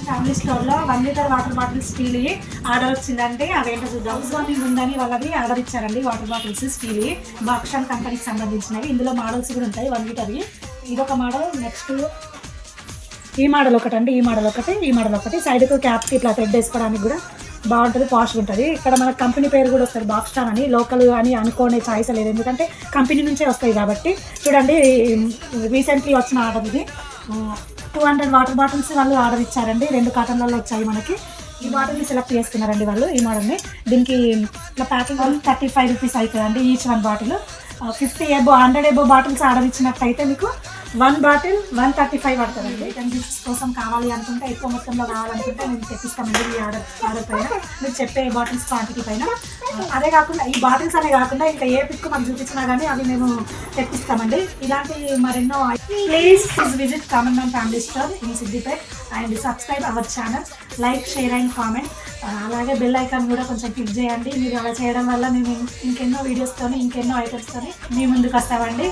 Family స్టోర్లో 1 litre water bottles steel order వచ్చిందంటే అవేంటో చూద్దాం. వార్మింగ్ ఉందని వాళ్ళది ఆర్డర్ ఇచ్చారండి. వాటర్ బాటిల్స్ స్టీల్ బాక్షన్ కంపెనీకి సంబంధించినవి. ఇందులో మోడల్స్ కూడా ఉంటాయి 1 లీటర్వి. ఇదొక మోడల్. నెక్స్ట్ ఈ మోడల్ ఒకటి అండి. ఈ మోడల్ ఒకటి సైడ్కు క్యాప్కి ఇట్లా థ్రెడ్ వేసుకోవడానికి కూడా బాగుంటుంది, పాష్గా ఉంటుంది. ఇక్కడ మన కంపెనీ పేరు కూడా వస్తుంది బాక్స్టాన్ అని. లోకల్ అని అనుకోనే ఛాయిస్ లేదు, ఎందుకంటే కంపెనీ నుంచే వస్తాయి కాబట్టి. చూడండి రీసెంట్లీ వచ్చిన ఆర్డర్ ఇది. 200 వాటర్ బాటిల్స్ వాళ్ళు ఆర్డర్ ఇచ్చారండి. 2 కాటన్లలో వచ్చాయి మనకి. ఈ బాటిల్ని సెలెక్ట్ చేసుకున్నారండి వాళ్ళు, ఈ మోడల్ని. దీనికి ఇట్లా ప్యాకింగ్ 35 రూపీస్ అవుతుందండి each 1 bottle. 50 above 100 above bottles order ఇచ్చినట్టయితే మీకు 1 బాటిల్ 135 పడుతుందండి. 10 గిఫ్ట్స్ కోసం కావాలి అనుకుంటే, ఎక్కువ మొత్తంలో కావాలనుకుంటే మేము తెప్పిస్తామండి ఈ ఆర్డర్ పైన, మీరు చెప్పే బాటిల్స్ క్వాంటిటీ పైన. అదే కాకుండా ఈ బాటిల్స్ అనే కాకుండా ఇంకా ఏ పిక్ మాకు చూపించినా కానీ అవి మేము తెప్పిస్తామండి. ఇలాంటి మరెన్నో. Please visit common man family store in Siddipet and subscribe our channel. Like, share and comment. అలాగే బెల్ ఐకాన్ కూడా కొంచెం క్లిక్ చేయండి. మీరు అలా చేయడం వల్ల మేము ఇంకెన్నో వీడియోస్తోని ఇంకెన్నో ఐటమ్స్తోని మీ ముందుకు వస్తామండి.